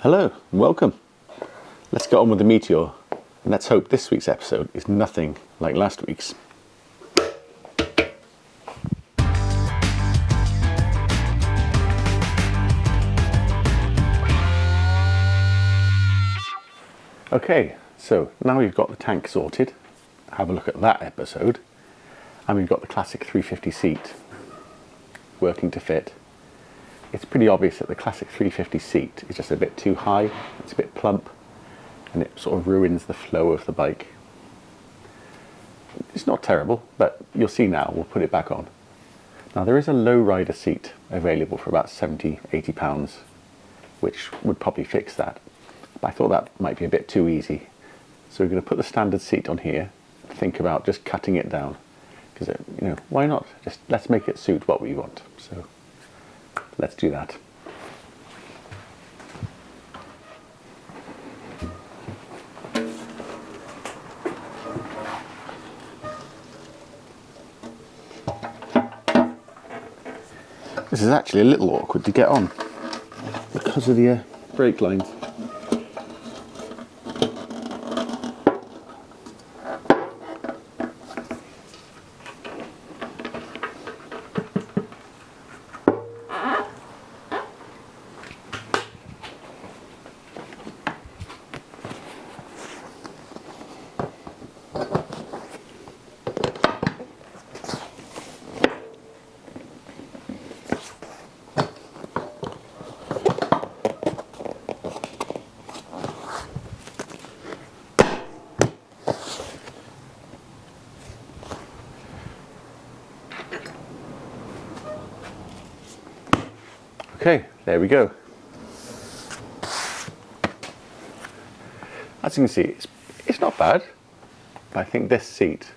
Hello and welcome. Let's get on with the Meteor, and let's hope this week's episode is nothing like last week's. Okay, so now we've got the tank sorted, have a look at that episode, and we've got the classic 350 seat working to fit. It's pretty obvious that the classic 350 seat is just a bit too high, it's a bit plump, and it sort of ruins the flow of the bike. It's not terrible, but you'll see now, we'll put it back on. Now there is a low rider seat available for about 70-80 pounds, which would probably fix that. But I thought that might be a bit too easy. So we're going to put the standard seat on here, think about just cutting it down. Because, why not? Just let's make it suit what we want. So let's do that. This is actually a little awkward to get on because of the brake lines. Okay, there we go. As you can see, it's not bad, but I think this seat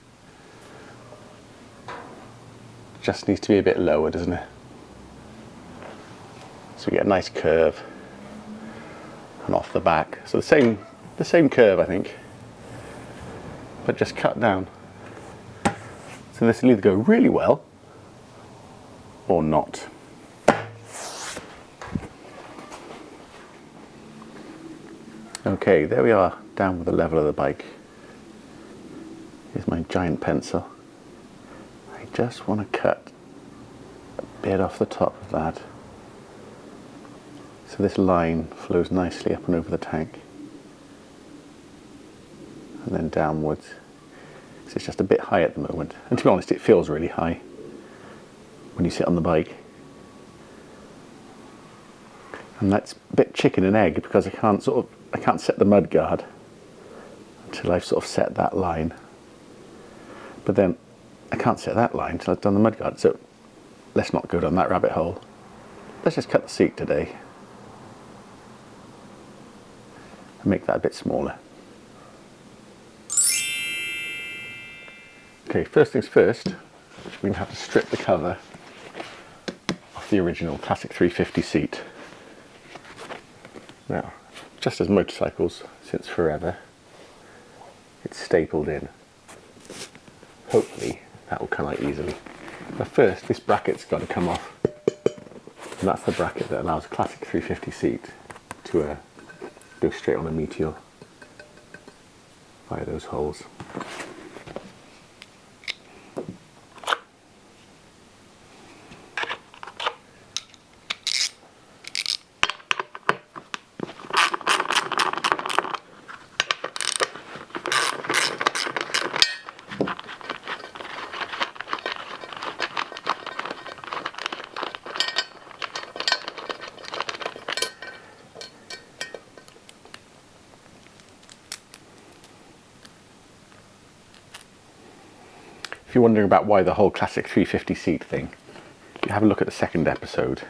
just needs to be a bit lower, doesn't it? So we get a nice curve and off the back. So the same curve, I think, but just cut down. So this will either go really well or not. Okay, there we are, down with the level of the bike. Here's my giant pencil. I just want to cut a bit off the top of that, so this line flows nicely up and over the tank, and then downwards. So it's just a bit high at the moment, and to be honest, it feels really high when you sit on the bike. And that's a bit chicken and egg because I can't set the mud guard until I've sort of set that line. But then I can't set that line until I've done the mud guard. So let's not go down that rabbit hole. Let's just cut the seat today and make that a bit smaller. Okay, first things first, we're going to have to strip the cover off the original classic 350 seat. Now, just as motorcycles since forever, it's stapled in. Hopefully that will come out easily. But first, this bracket's got to come off. And that's the bracket that allows a classic 350 seat to go straight on a Meteor via those holes. If you're wondering about why the whole classic 350 seat thing, you have a look at the second episode.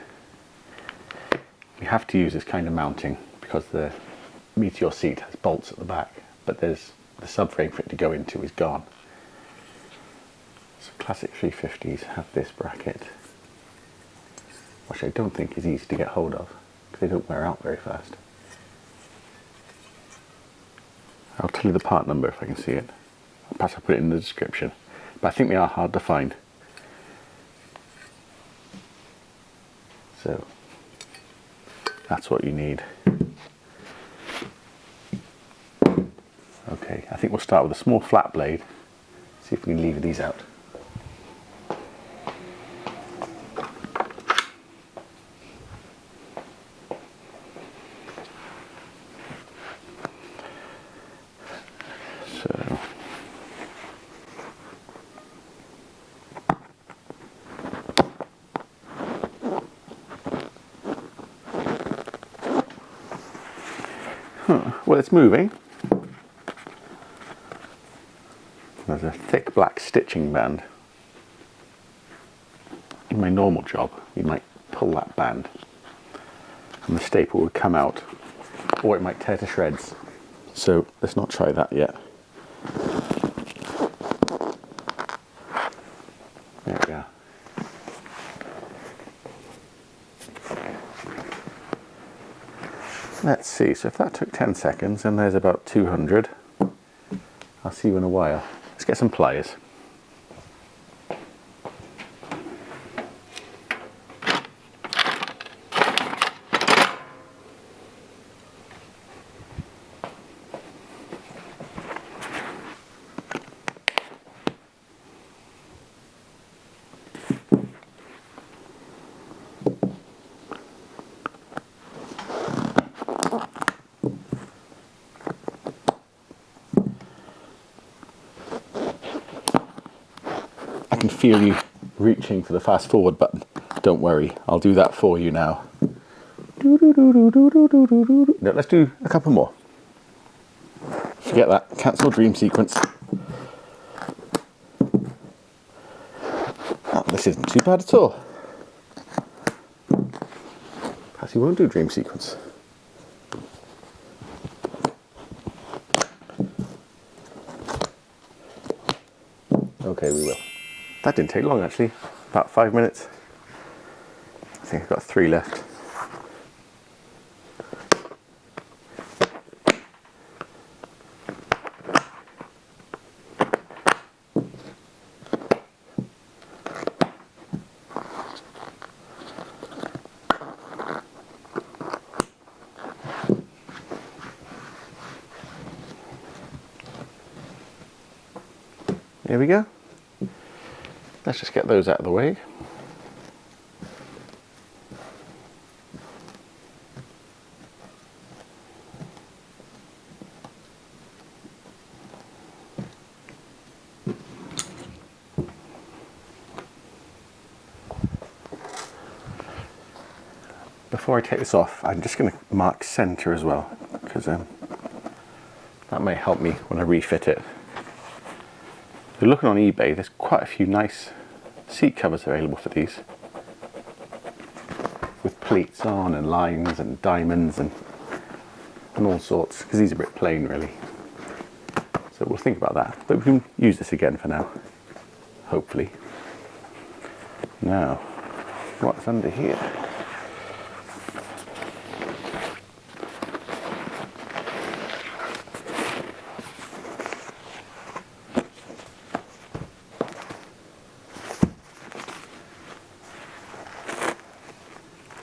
We have to use this kind of mounting because the Meteor seat has bolts at the back, but there's the subframe for it to go into is gone. So classic 350s have this bracket, which I don't think is easy to get hold of because they don't wear out very fast. I'll tell you the part number if I can see it. Perhaps I'll put it in the description. But I think they are hard to find. So that's what you need. think we'll start with a small flat blade, see if we can lever these out. So well, it's moving. There's a thick black stitching band. In my normal job, you might pull that band and the staple would come out, or it might tear to shreds. So let's not try that yet. There we go. Let's see, so if that took 10 seconds and there's about 200, I'll see you in a while. Let's get some pliers. I can feel you reaching for the fast forward button. Don't worry, I'll do that for you now. No, let's do a couple more. Forget that, cancel dream sequence. Oh, this isn't too bad at all. Perhaps you won't do dream sequence. Okay, we will. That didn't take long actually, about 5 minutes. I think I've got 3 left. Here we go. Let's just get those out of the way. Before I take this off, I'm just going to mark center as well, because that may help me when I refit it. If you're looking on eBay, there's quite a few nice seat covers available for these, with pleats on and lines and diamonds and all sorts, because these are a bit plain really. So we'll think about that, but we can use this again for now, hopefully. Now, what's under here?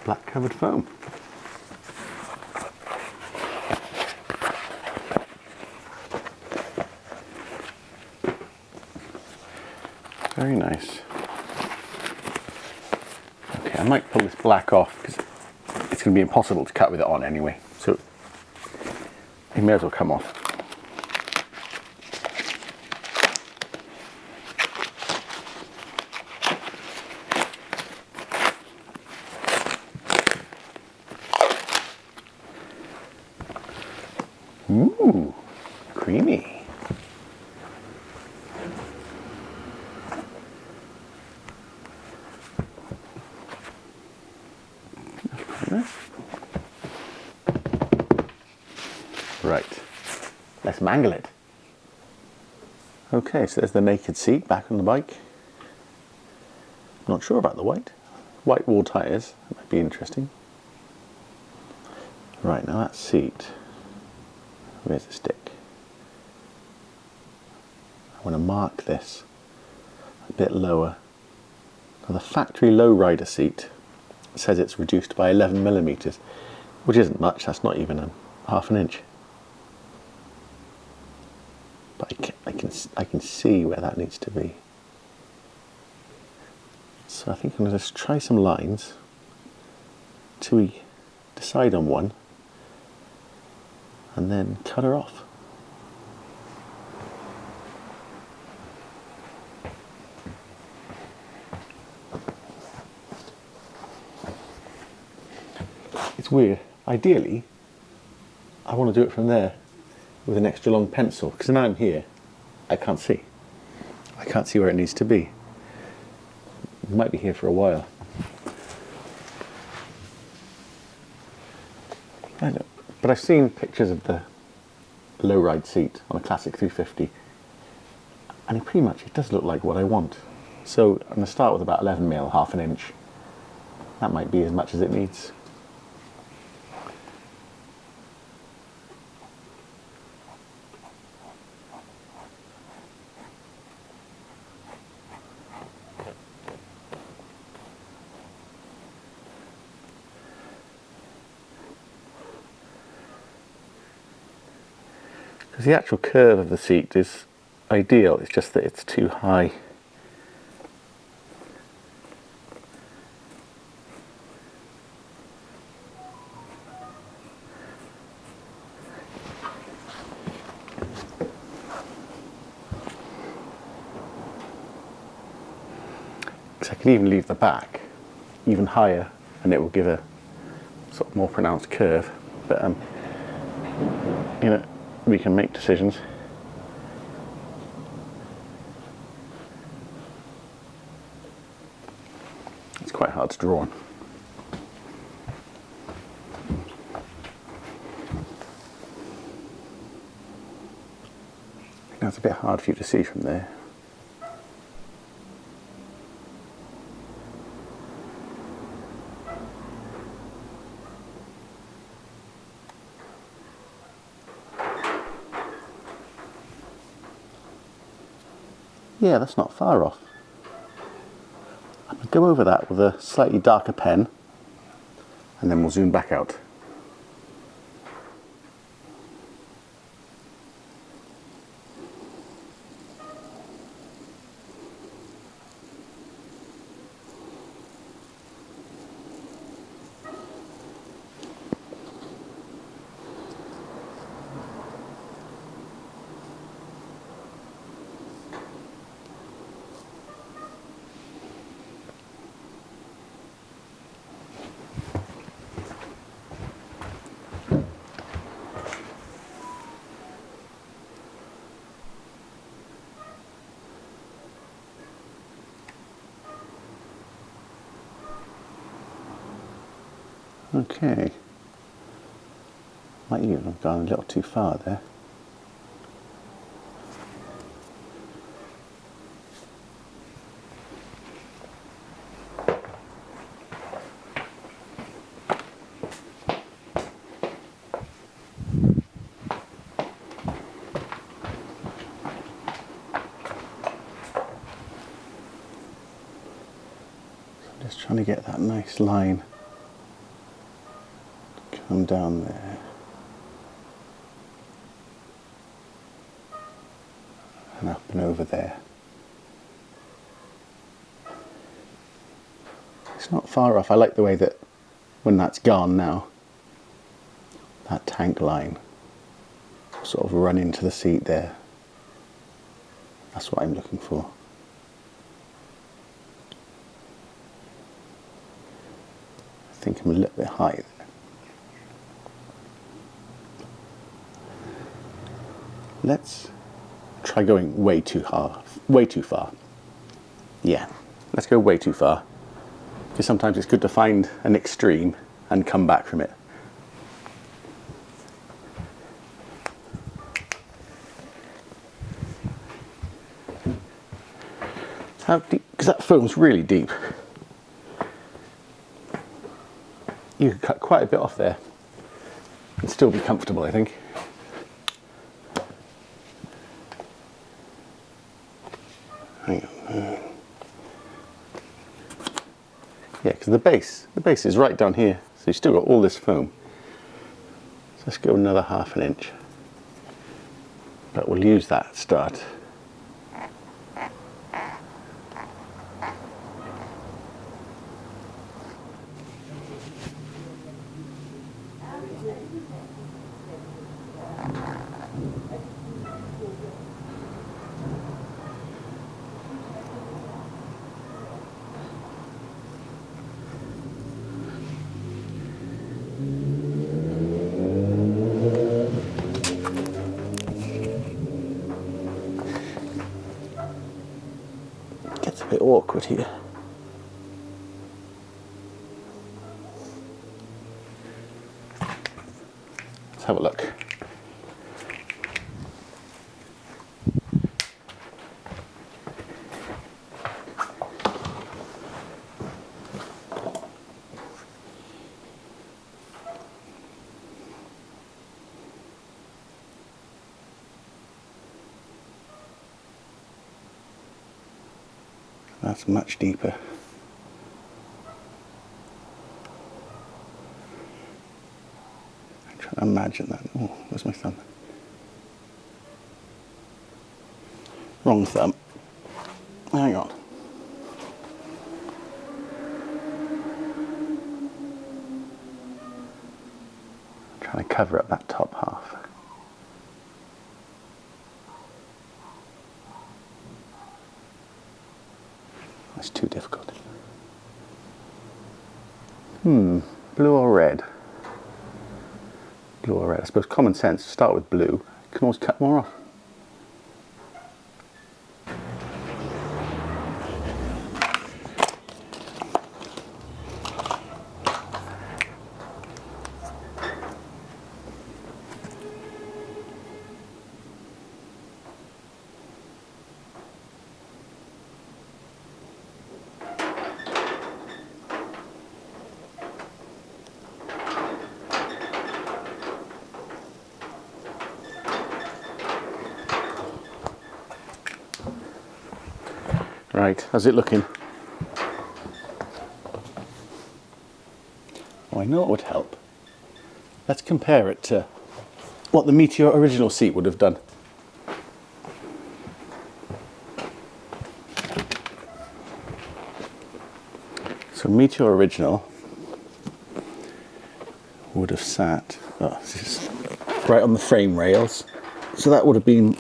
Black covered foam. Very nice. Okay, I might pull this black off because it's going to be impossible to cut with it on anyway, so it may as well come off. Ooh, creamy. Right, let's mangle it. Okay, so there's the naked seat back on the bike. Not sure about the white. White wall tyres, that might be interesting. Right, now that seat. Where's the stick? I want to mark this a bit lower. Now the factory lowrider seat says it's reduced by 11mm, which isn't much, that's not even half an inch. I can see where that needs to be. So I think I'm going to just try some lines till we decide on one, and then cut her off. It's weird. Ideally, I want to do it from there with an extra long pencil, because now I'm here, I can't see. I can't see where it needs to be. It might be here for a while. I know, but I've seen pictures of the low ride seat on a classic 350, and it does look like what I want. So I'm going to start with about 11mm, half an inch. That might be as much as it needs. Because the actual curve of the seat is ideal, it's just that it's too high. Because I can even leave the back even higher and it will give a sort of more pronounced curve. But you know, we can make decisions. It's quite hard to draw on. Now it's a bit hard for you to see from there. Yeah, that's not far off. I'm going to go over that with a slightly darker pen, and then we'll zoom back out. Okay, might even have gone a little too far there. So I'm just trying to get that nice line. Come down there. And up and over there. It's not far off. I like the way that when that's gone now, that tank line will sort of run into the seat there. That's what I'm looking for. I think I'm a little bit high there. Let's try going way too far. Yeah, let's go way too far. Because sometimes it's good to find an extreme and come back from it. How deep? Because that foam's really deep. You could cut quite a bit off there and still be comfortable, I think. Hang on. Yeah, because the base is right down here, so you've still got all this foam. So let's go another half an inch. but we'll use that start. Gets a bit awkward here. Let's have a look. That's much deeper. I'm trying to imagine that. Oh, where's my thumb? Wrong thumb. Hang on. I'm trying to cover up that top half. That's too difficult. Blue or red? Blue or red? I suppose common sense, start with blue. You can always cut more off. Right, how's it looking? Oh, I know what would help. Let's compare it to what the Meteor original seat would have done. So Meteor original would have sat, this is right on the frame rails. So that would have been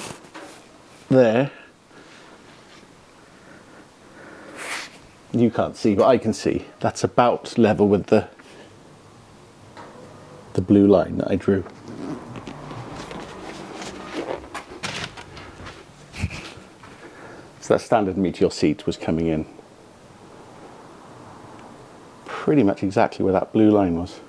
there. You can't see, but I can see. That's about level with the blue line that I drew. So that standard Meteor seat was coming in pretty much exactly where that blue line was.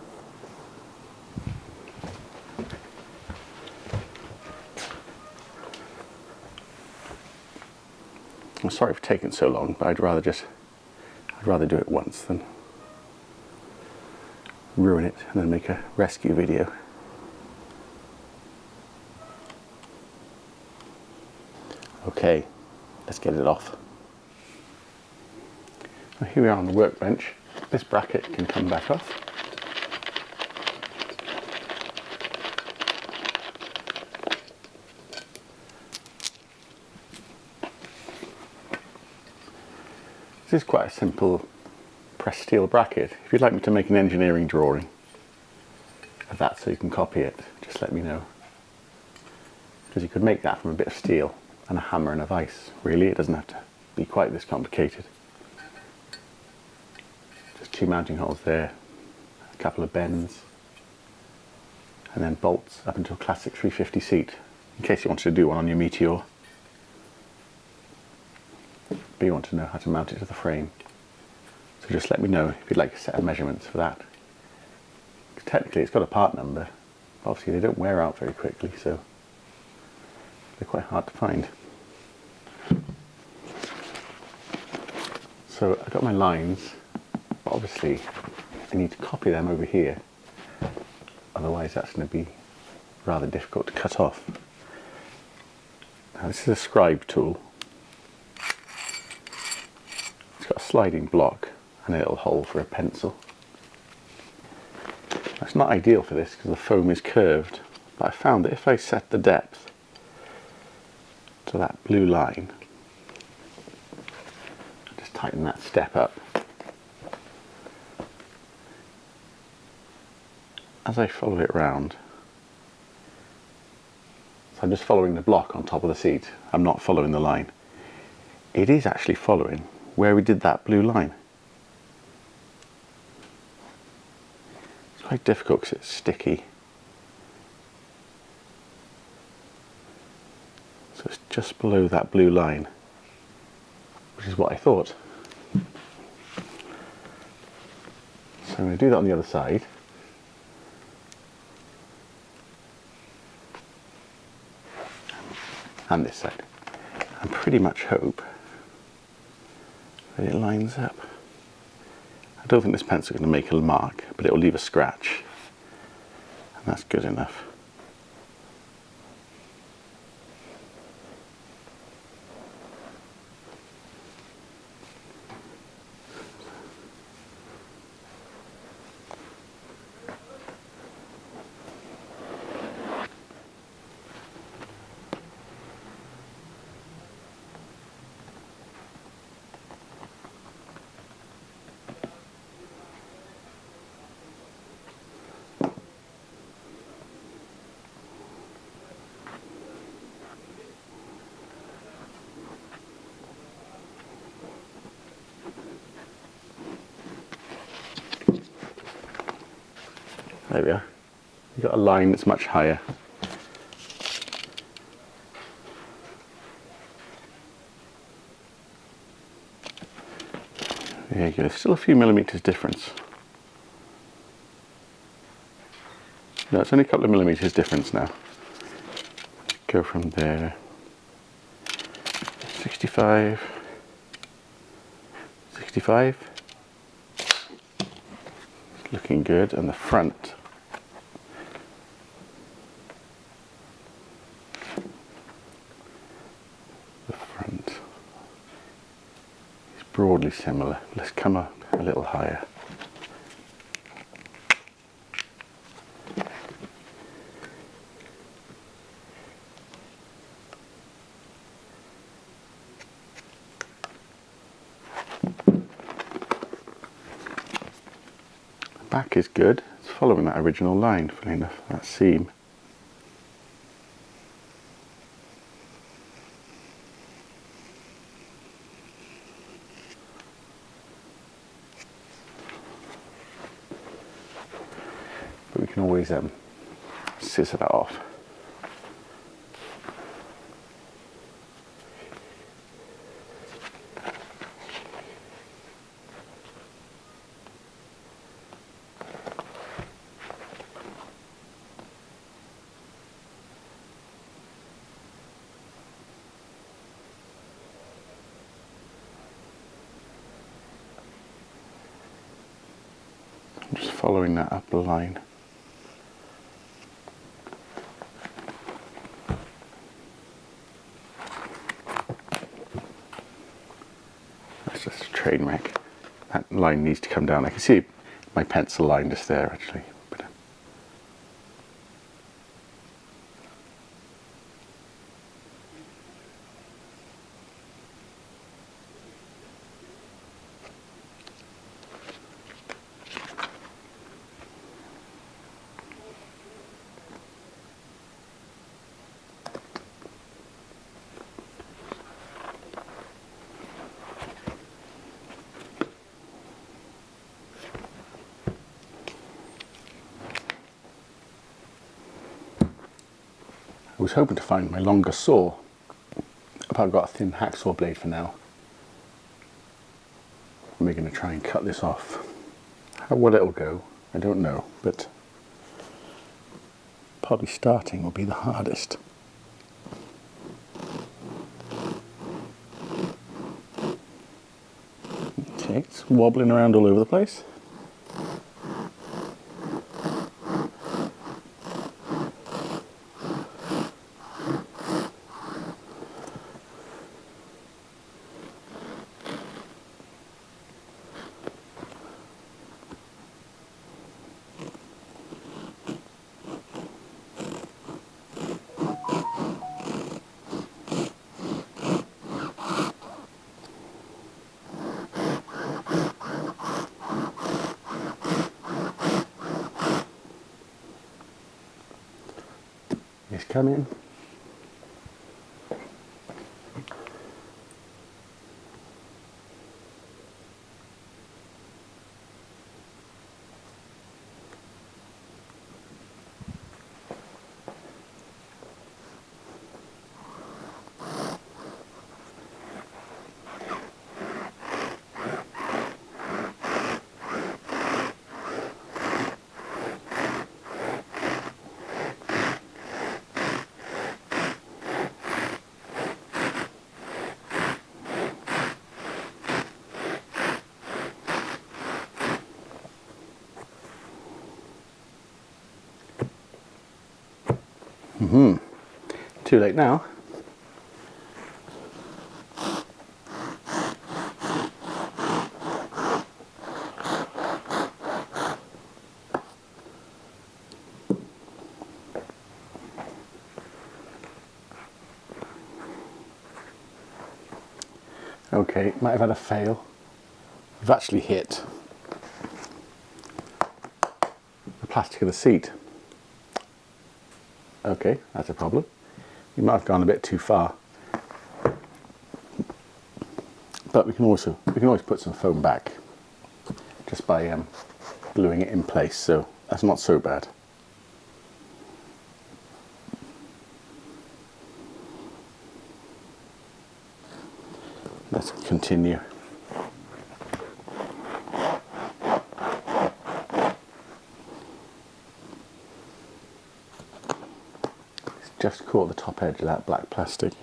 I'm sorry for taking so long, but I'd rather do it once than ruin it and then make a rescue video. Okay, let's get it off. Now here we are on the workbench. This bracket can come back off. This is quite a simple pressed steel bracket. If you'd like me to make an engineering drawing of that so you can copy it, just let me know. Because you could make that from a bit of steel and a hammer and a vise. Really, it doesn't have to be quite this complicated. Just 2 mounting holes there, a couple of bends, and then bolts up into a classic 350 seat, in case you wanted to do one on your Meteor. But you want to know how to mount it to the frame. So just let me know if you'd like a set of measurements for that. Technically it's got a part number. Obviously they don't wear out very quickly, so they're quite hard to find. So I've got my lines, but obviously I need to copy them over here. Otherwise that's going to be rather difficult to cut off. Now this is a scribe tool. It's got a sliding block and a little hole for a pencil. That's not ideal for this because the foam is curved, but I found that if I set the depth to that blue line. Just tighten that step up. As I follow it round, so I'm just following the block on top of the seat. I'm not following the line. It is actually following where we did that blue line. It's quite difficult because it's sticky. So it's just below that blue line, which is what I thought. So I'm going to do that on the other side. And this side. And pretty much hope that it lines up. I don't think this pencil is going to make a mark, but it will leave a scratch. And that's good enough. There we are. You've got a line that's much higher. There you go. Still a few millimeters difference. No, it's only a couple of millimeters difference now. Go from there. 65. 65. Looking good. And the front. Broadly similar. Let's come up a little higher. The back is good. It's following that original line, funny enough, that seam. But we can always scissor that off. I'm just following that upper line. That's just a train wreck. That line needs to come down. I can see my pencil line just there actually. But, I was hoping to find my longer saw, but I've got a thin hacksaw blade for now. We're going to try and cut this off. How well it'll go, I don't know, but probably starting will be the hardest. Okay, it's wobbling around all over the place. Nice come in. Too late now. Okay, might have had a fail. We've actually hit the plastic of the seat. Okay, that's a problem. We might have gone a bit too far. But we can always put some foam back just by gluing it in place, so that's not so bad. Let's continue. It's just caught the top edge of that black plastic.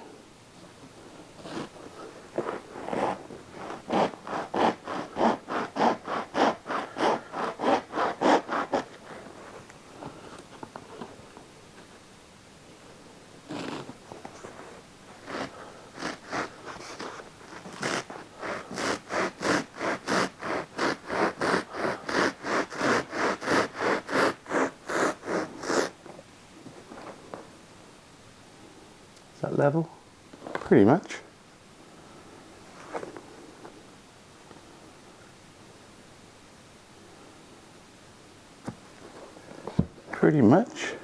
Is that level? Pretty much. Pretty much.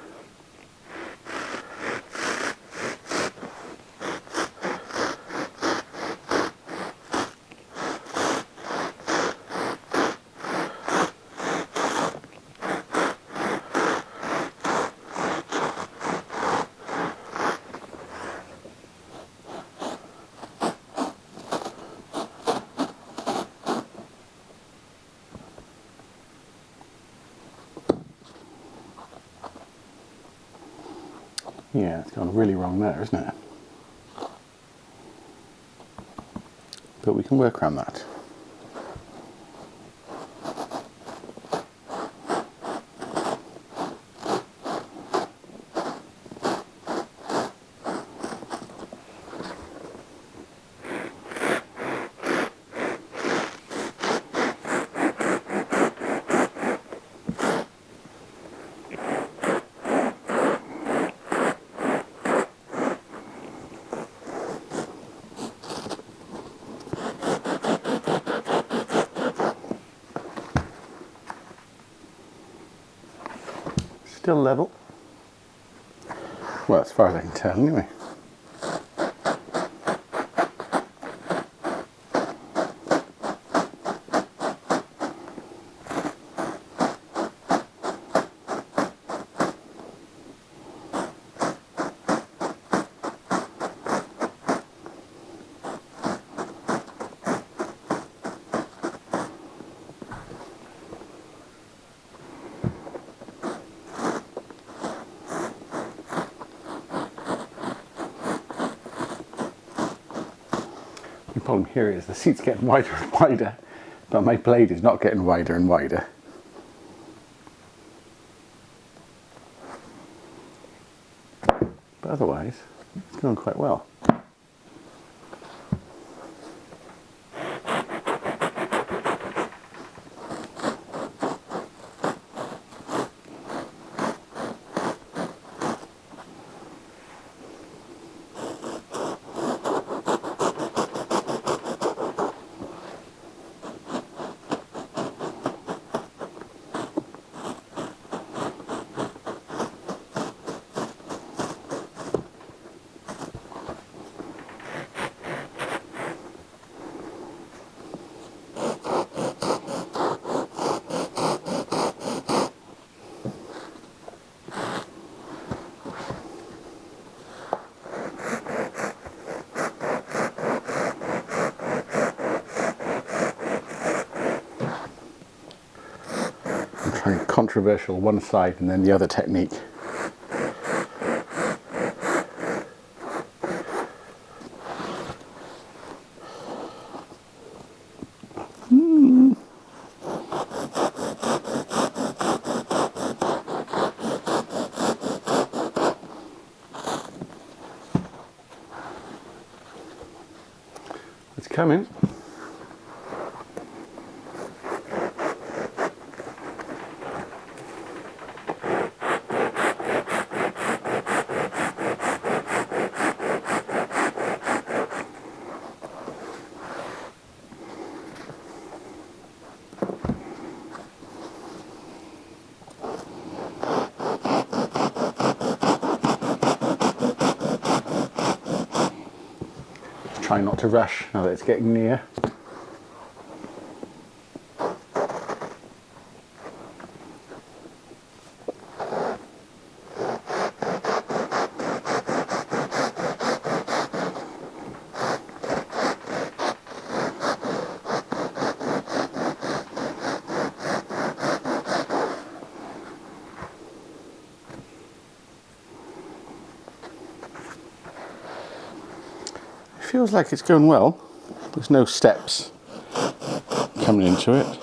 Yeah, it's gone really wrong there, isn't it? But we can work around that. Still level. Well, as far as I can tell, anyway. The problem here is the seat's getting wider and wider, but my blade is not getting wider and wider. But otherwise, it's going quite well. controversial one side and then the other technique. It's coming. Try not to rush now that it's getting near. Feels like it's going well. There's no steps coming into it.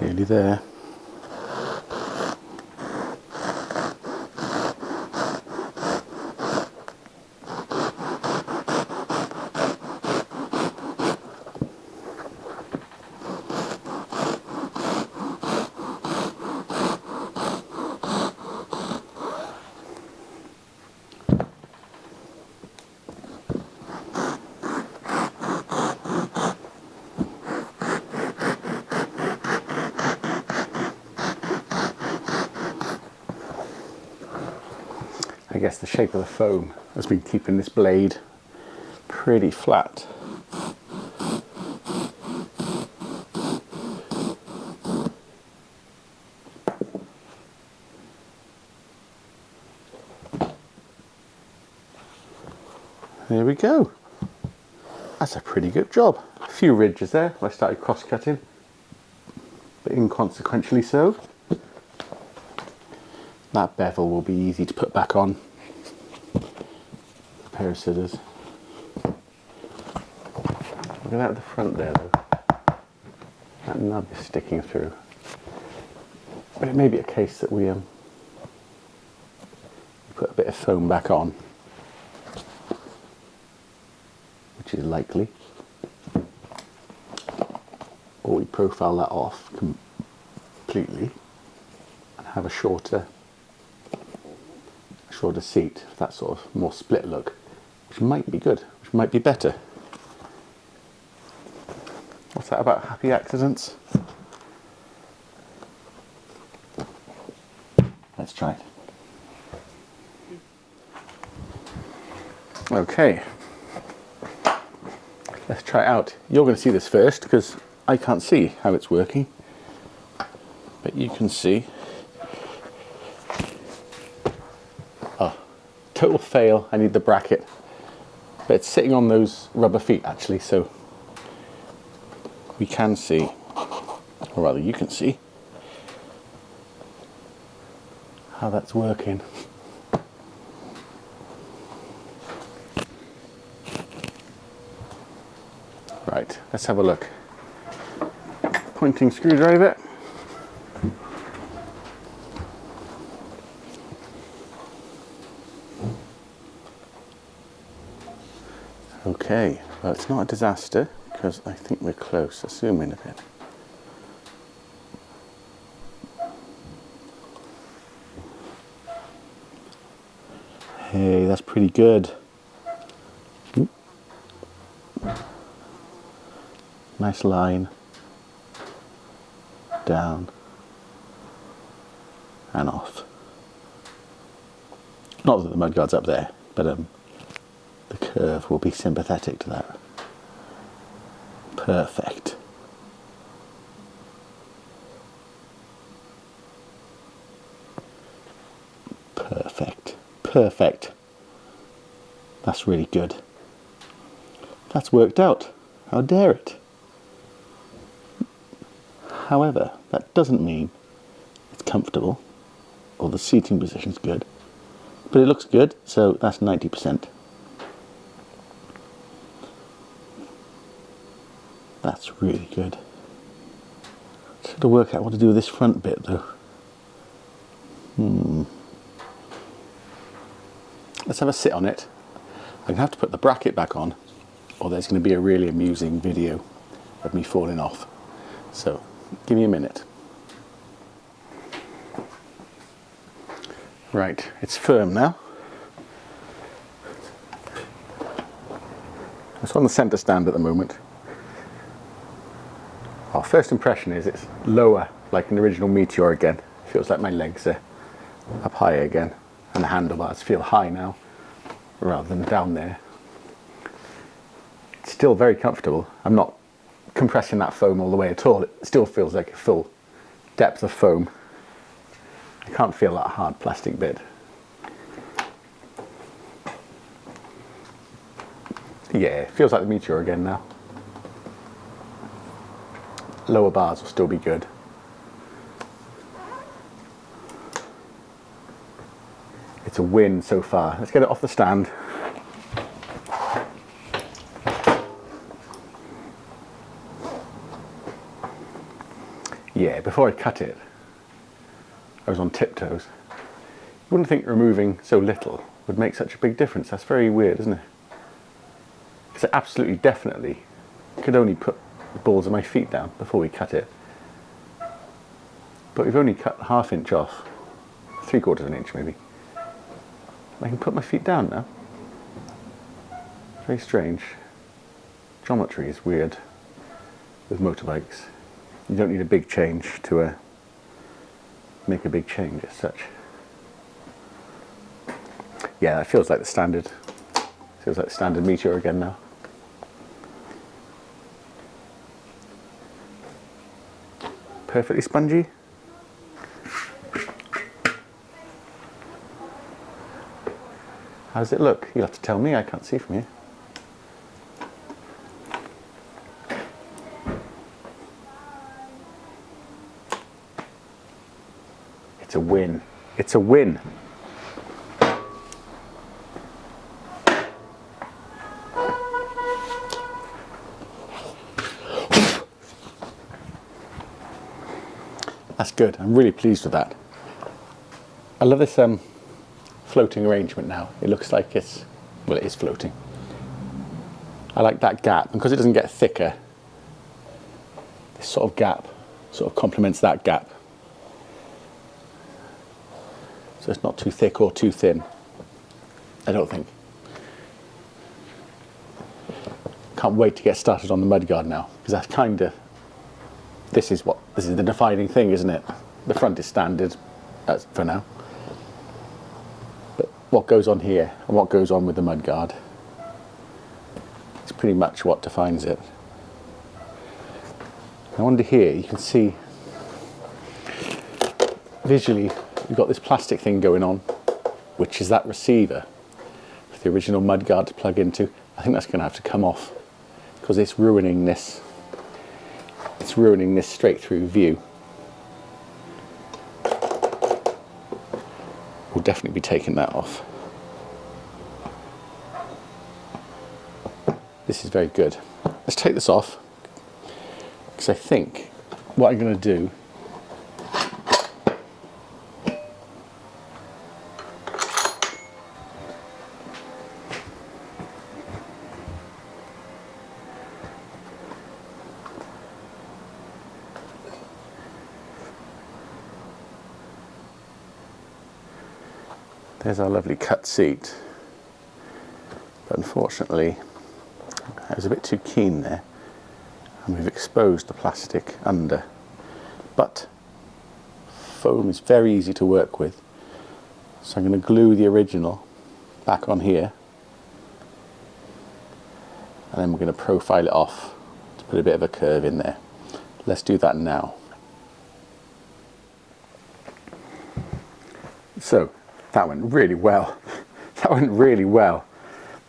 Nearly there. I guess the shape of the foam has been keeping this blade pretty flat. There we go. That's a pretty good job. A few ridges there. I started cross-cutting, but inconsequentially so. That bevel will be easy to put back on. A pair of scissors. Look at that at the front there though. That nub is sticking through. But it may be a case that we put a bit of foam back on, which is likely. Or we profile that off completely and have a shorter seat, that sort of more split look, which might be good, which might be better. What's that about happy accidents? Let's try it. Okay, let's try it out. You're going to see this first because I can't see how it's working, but you can see. Total fail, I need the bracket, but it's sitting on those rubber feet actually, so we can see, or rather you can see how that's working. Right, let's have a look. Pointing screwdriver. Okay, well it's not a disaster because I think we're close. Zoom in a bit. Hey, that's pretty good. Nice line. Down. And off. Not that the mudguard's up there, but the curve will be sympathetic to that. Perfect. Perfect. Perfect. That's really good. That's worked out. How dare it? However, that doesn't mean it's comfortable or the seating position's good. But it looks good, so that's 90%. That's really good. Just got to work out what to do with this front bit though. Let's have a sit on it. I'm going to have to put the bracket back on, or there's going to be a really amusing video of me falling off. So, give me a minute. Right, it's firm now. It's on the centre stand at the moment. Our first impression is it's lower, like an original Meteor again. Feels like my legs are up higher again, and the handlebars feel high now, rather than down there. It's still very comfortable. I'm not compressing that foam all the way at all. It still feels like a full depth of foam. I can't feel that hard plastic bit. Yeah, it feels like the Meteor again now. Lower bars will still be good. It's a win so far. Let's get it off the stand. Yeah, before I cut it, I was on tiptoes. You wouldn't think removing so little would make such a big difference. That's very weird, isn't it? Because I absolutely definitely could only put the balls of my feet down before we cut it. But we've only cut ½ inch off, 3/4 of an inch maybe. I can put my feet down now. Very strange. Geometry is weird with motorbikes. You don't need a big change to make a big change as such. Yeah, that feels like the standard. Feels like the standard Meteor again now. Perfectly spongy. How does it look? You'll have to tell me, I can't see from here. It's a win. It's a win. That's good. I'm really pleased with that. I love this floating arrangement now. It looks like it's, well, it is floating. I like that gap, and because it doesn't get thicker, this sort of gap sort of complements that gap. So it's not too thick or too thin, I don't think. Can't wait to get started on the mudguard now, because that's kind of, this is the defining thing, isn't it? The front is standard for now. But what goes on here and what goes on with the mudguard is pretty much what defines it. Now under here you can see visually you've got this plastic thing going on, which is that receiver for the original mudguard to plug into. I think that's going to have to come off because it's ruining this. It's ruining this straight through view. We'll definitely be taking that off. This is very good. Let's take this off, because I think what I'm going to do there's our lovely cut seat, but unfortunately I was a bit too keen there and we've exposed the plastic under, but foam is very easy to work with So I'm going to glue the original back on here, and then we're going to profile it off to put a bit of a curve in there. Let's do that now. So that went really well. That went really well.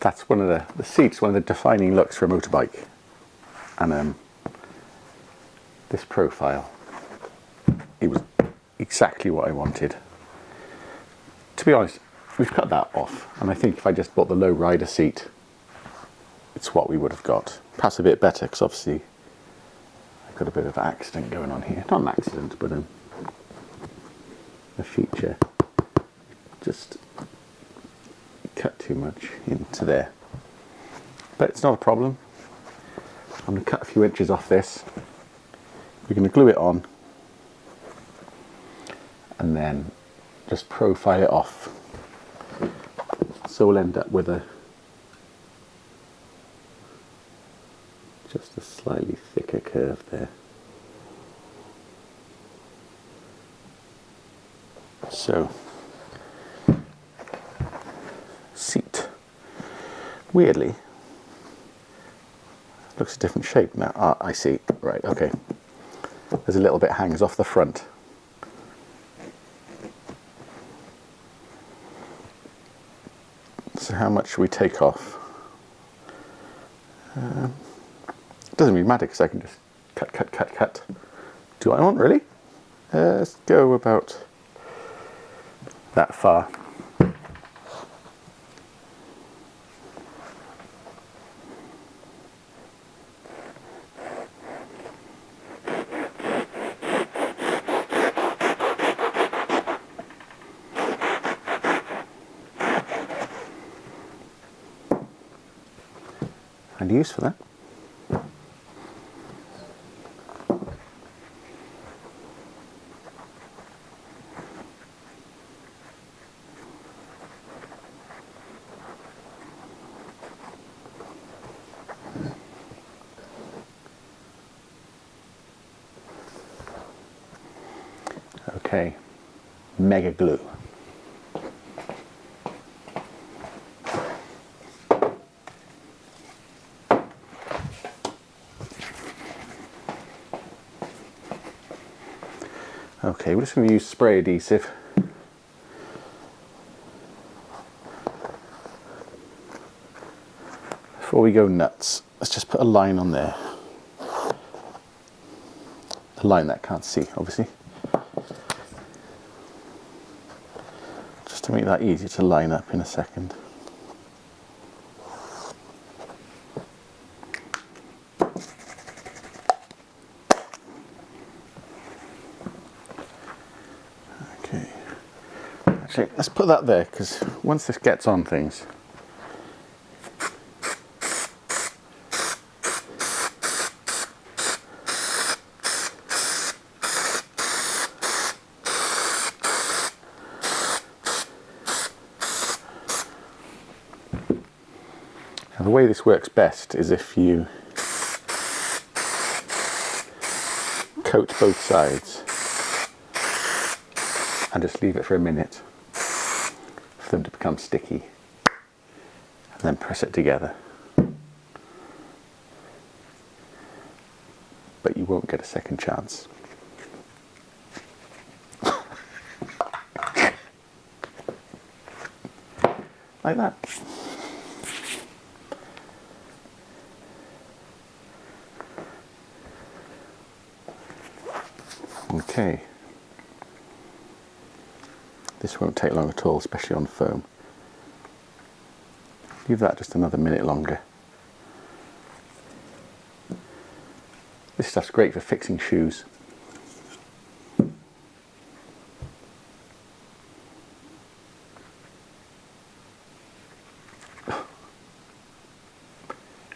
That's one of the seats, one of the defining looks for a motorbike. And this profile, it was exactly what I wanted. To be honest, we've cut that off, and I think if I just bought the low rider seat, it's what we would have got. Perhaps a bit better, because obviously I've got a bit of an accident going on here. Not an accident, but a feature. Just cut too much into there. But it's not a problem. I'm going to cut a few inches off this. We're going to glue it on, and then just profile it off. So we'll end up with just a slightly thicker curve there. So, seat. Weirdly, looks a different shape now. Ah, I see. Right, okay. There's a little bit hangs off the front. So how much should we take off? It doesn't really matter, because I can just cut. Do what I want, really. Let's go about that far. And use for that. Okay, mega glue. Okay, we're just going to use spray adhesive. Before we go nuts, let's just put a line on there. A line that I can't see, obviously. Just to make that easier to line up in a second. Okay. Actually, let's put that there, because once this gets on things, now the way this works best is if you coat both sides and just leave it for a minute for them to become sticky, and then press it together. But you won't get a second chance. Like that. Okay. This won't take long at all, especially on foam. Leave that just another minute longer. This stuff's great for fixing shoes.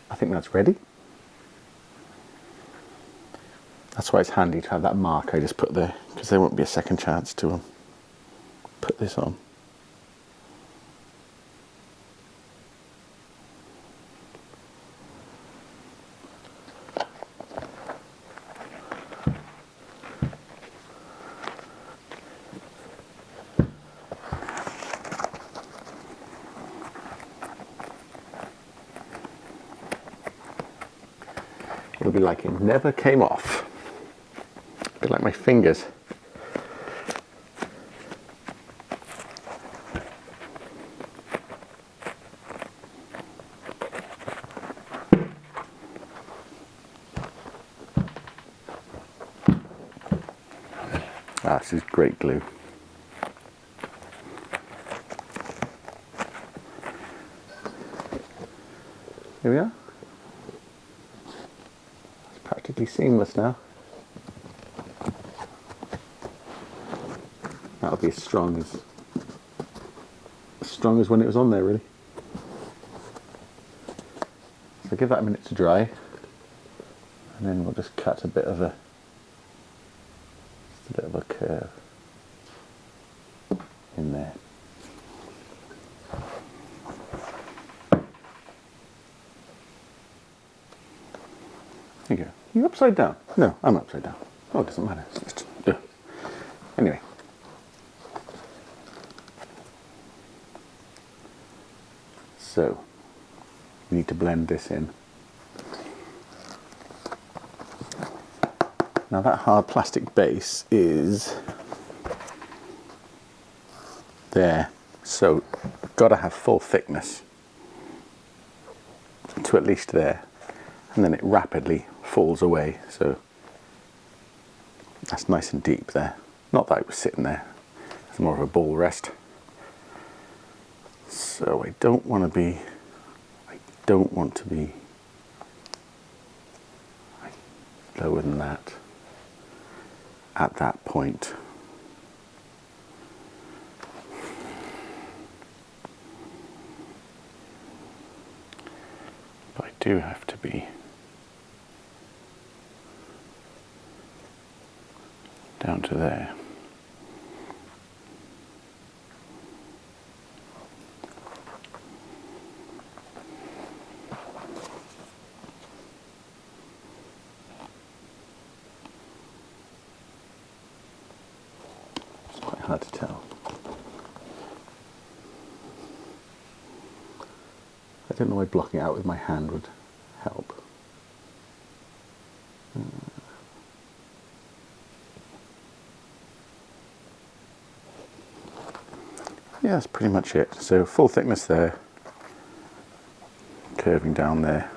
I think that's ready. That's why it's handy to have that mark I just put there, because there won't be a second chance to put this on. it'll be like it never came off. A bit like my fingers. Ah, this is great glue. Here we are. It's practically seamless now. That'll be as strong as when it was on there, really. So give that a minute to dry, and then we'll just cut a bit of a curve in there. There you go. You upside down? No, I'm upside down. Oh, it doesn't matter. Anyway. So, we need to blend this in. Now that hard plastic base is there, so got to have full thickness to at least there, and then it rapidly falls away, so that's nice and deep there. Not that it was sitting there, it's more of a ball rest. So I don't want to be lower than that at that point. But I do have to be down to there. It's quite hard to tell. I don't know why blocking it out with my hand would help. Yeah, that's pretty much it. So full thickness there, curving down there.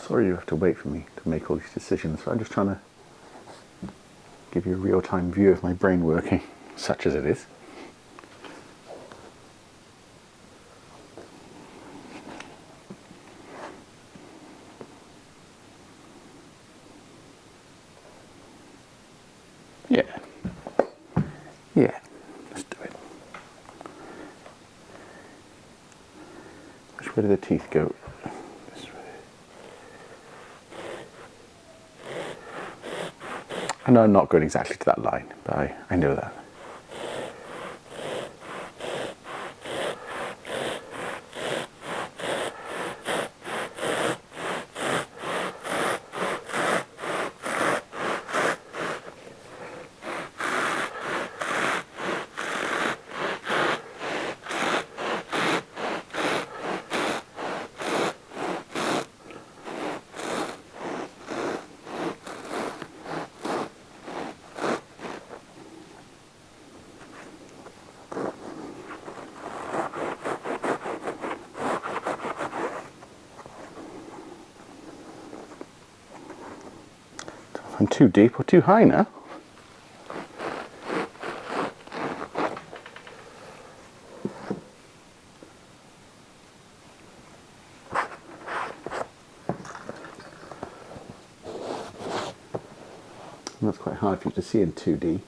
Sorry you have to wait for me to make all these decisions. So I'm just trying to give you a real-time view of my brain working, such as it is. Yeah. Yeah. Let's do it. Which way do the teeth go? I know I'm not going exactly to that line, but I know that. I'm too deep or too high now. And that's quite hard for you to see in 2D.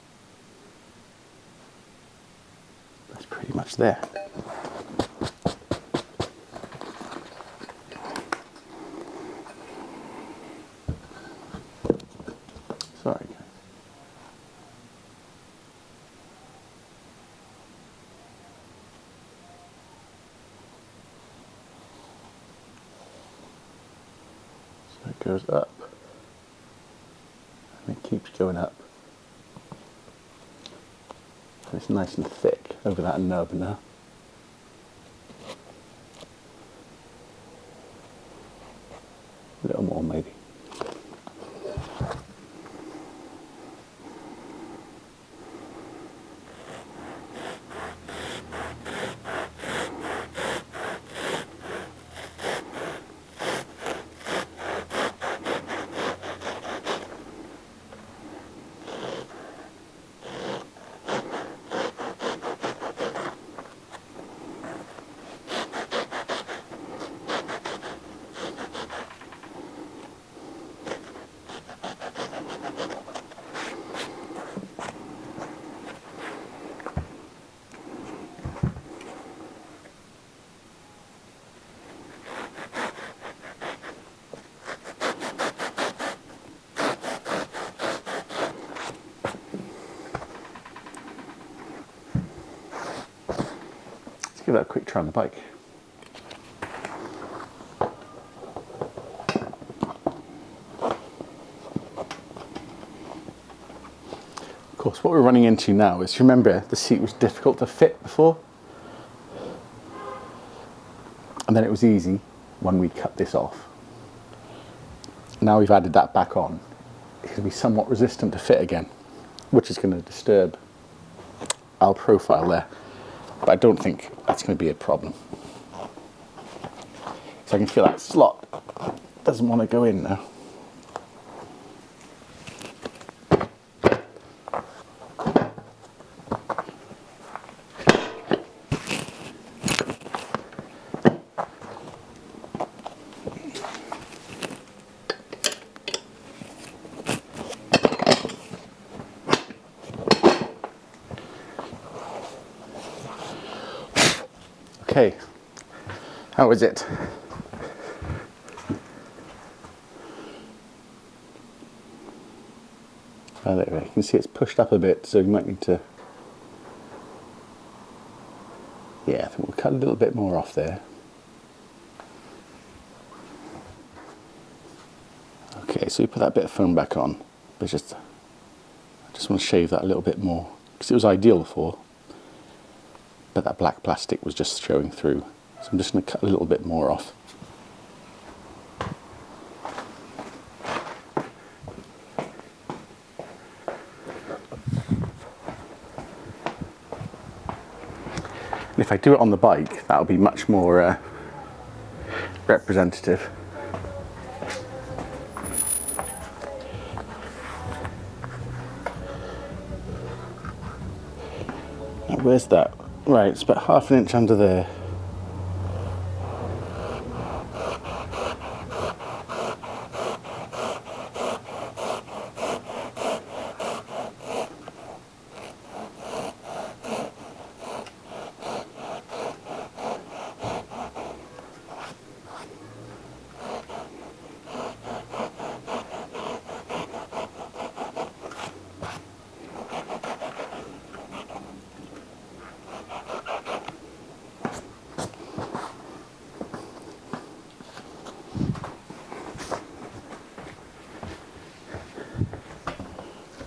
That's pretty much there. It goes up and it keeps going up. So it's nice and thick over that nub now. A little more maybe. Let's give that a quick try on the bike. Of course, what we're running into now is, remember, the seat was difficult to fit before, and then it was easy when we cut this off. Now we've added that back on, it's going to be somewhat resistant to fit again, which is going to disturb our profile there. But I don't think that's going to be a problem. So I can feel that slot doesn't want to go in now. Okay, how is it? Oh, there we go. You can see it's pushed up a bit, so you might need to... Yeah, I think we'll cut a little bit more off there. Okay, so we put that bit of foam back on, but I just want to shave that a little bit more, because it was ideal before. But that black plastic was just showing through. So I'm just going to cut a little bit more off. And if I do it on the bike, that'll be much more representative. Now, where's that? Right, it's about half an inch under there.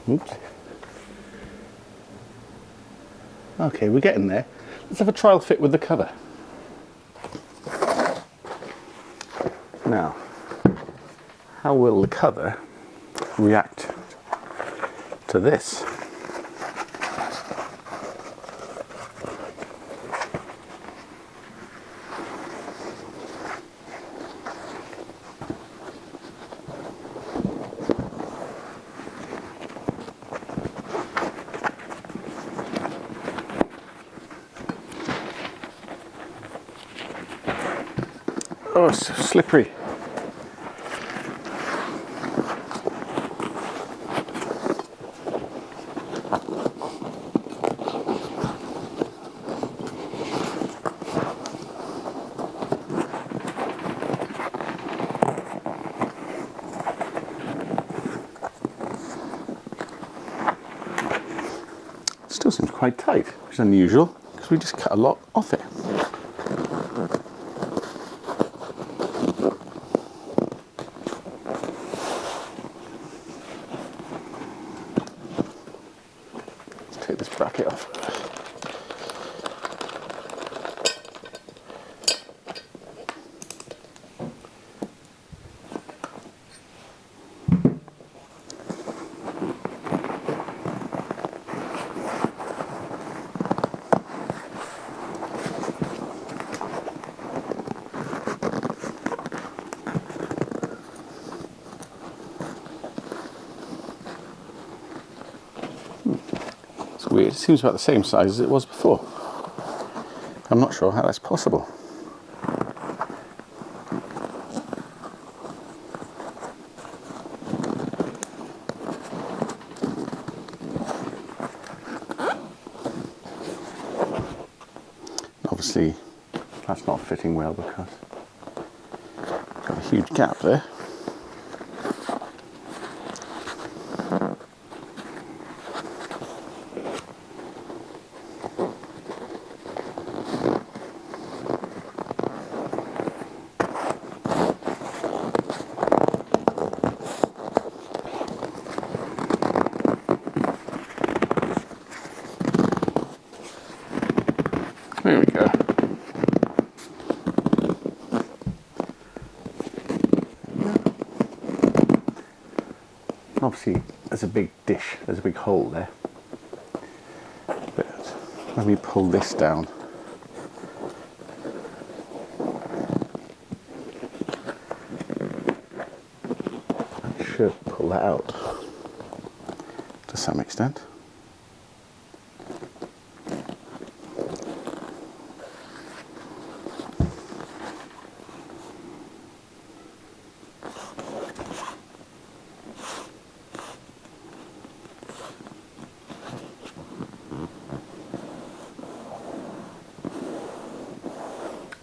Oops. Okay, we're getting there. Let's have a trial fit with the cover. Now, how will the cover react to this? Oh, it's so slippery. Still seems quite tight, which is unusual because we just cut a lot off it. crack it off. It's weird, it seems about the same size as it was before. I'm not sure how that's possible. Obviously, that's not fitting well because I've got a huge gap there. There we go. Obviously, there's a big dish, there's a big hole there. But when we pull this down, that should pull that out to some extent.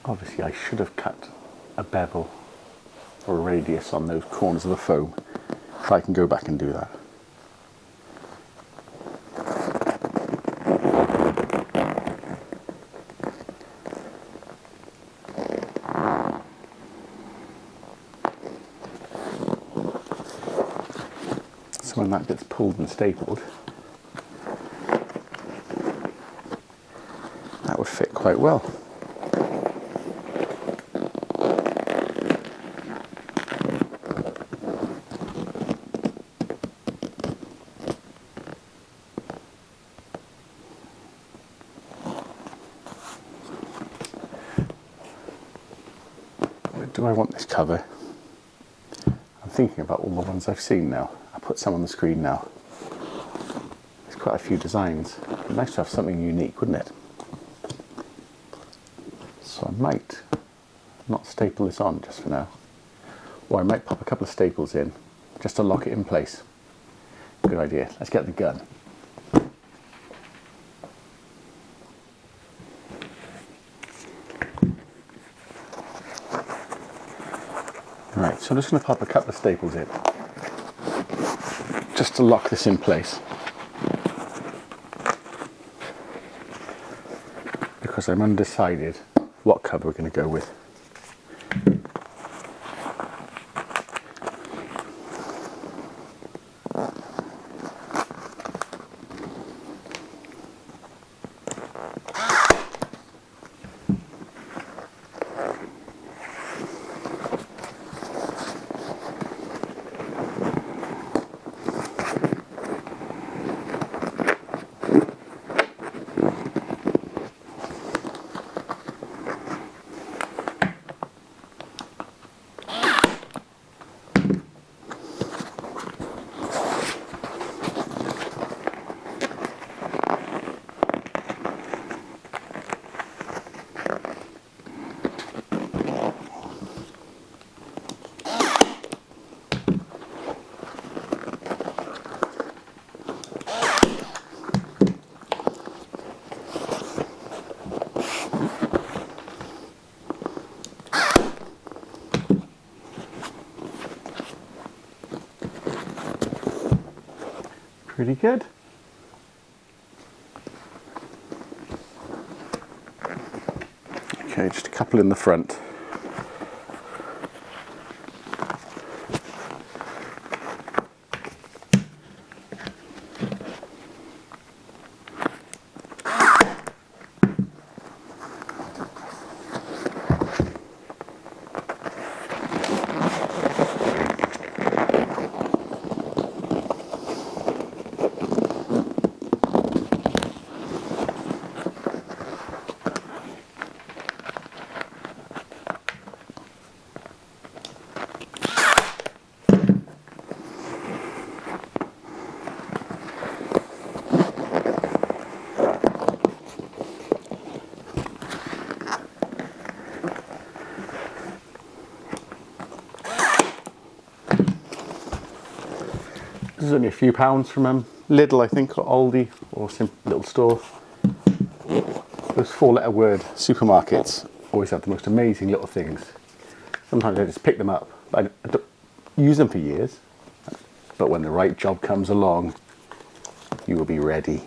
Obviously I should have cut a bevel or a radius on those corners of the foam, but I can go back and do that. So when that gets pulled and stapled, that would fit quite well. Do I want this cover? I'm thinking about all the ones I've seen now. I'll put some on the screen now. There's quite a few designs. It'd be nice to have something unique, wouldn't it? So I might not staple this on just for now. Or I might pop a couple of staples in just to lock it in place. Good idea. Let's get the gun. Right, so I'm just going to pop a couple of staples in, just to lock this in place, because I'm undecided what cover we're going to go with. Pretty good. Okay, just a couple in the front. was only a few pounds from Lidl, I think, or Aldi, or some little store. Those 4-letter word supermarkets always have the most amazing little things. Sometimes I just pick them up. I don't use them for years, but when the right job comes along, you will be ready.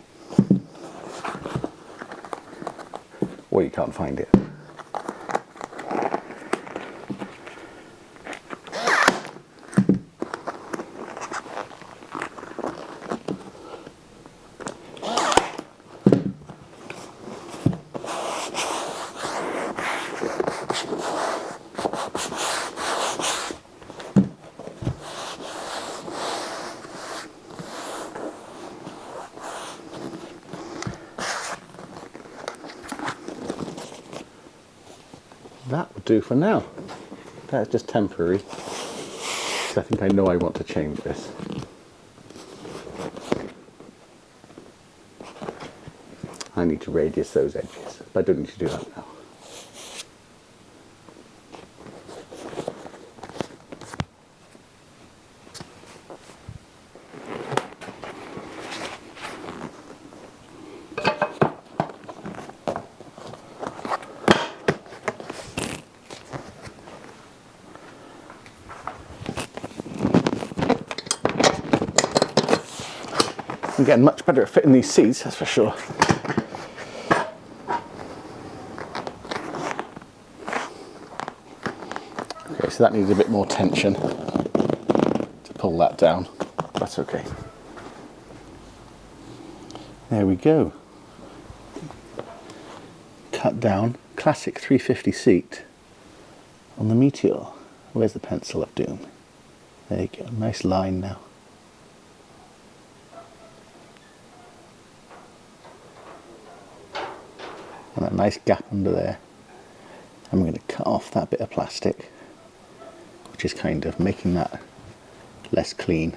Or you can't find it. That will do for now. That's just temporary. So I think I know I want to change this. I need to radius those edges, but I don't need to do that now. I'm getting much better at fitting these seats, that's for sure. Okay, so that needs a bit more tension to pull that down. That's okay. There we go. Cut down, classic 350 seat on the Meteor. Where's the pencil of doom? There you go, nice line now. And that nice gap under there. I'm going to cut off that bit of plastic, which is kind of making that less clean.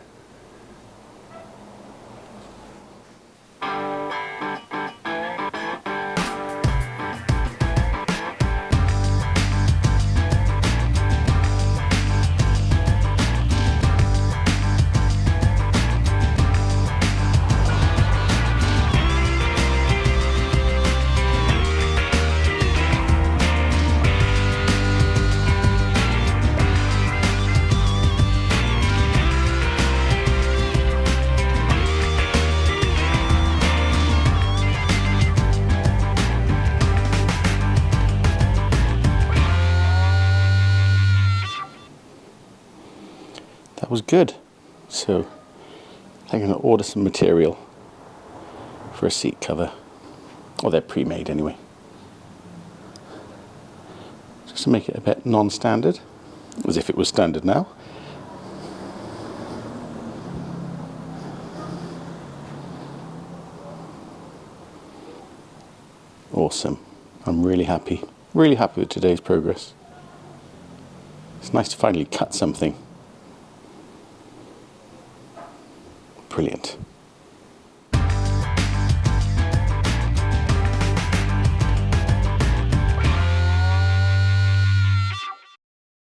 That was good. So I'm going to order some material for a seat cover. Or they're pre-made anyway. Just to make it a bit non-standard, as if it was standard now. Awesome. I'm really happy with today's progress. It's nice to finally cut something. Brilliant.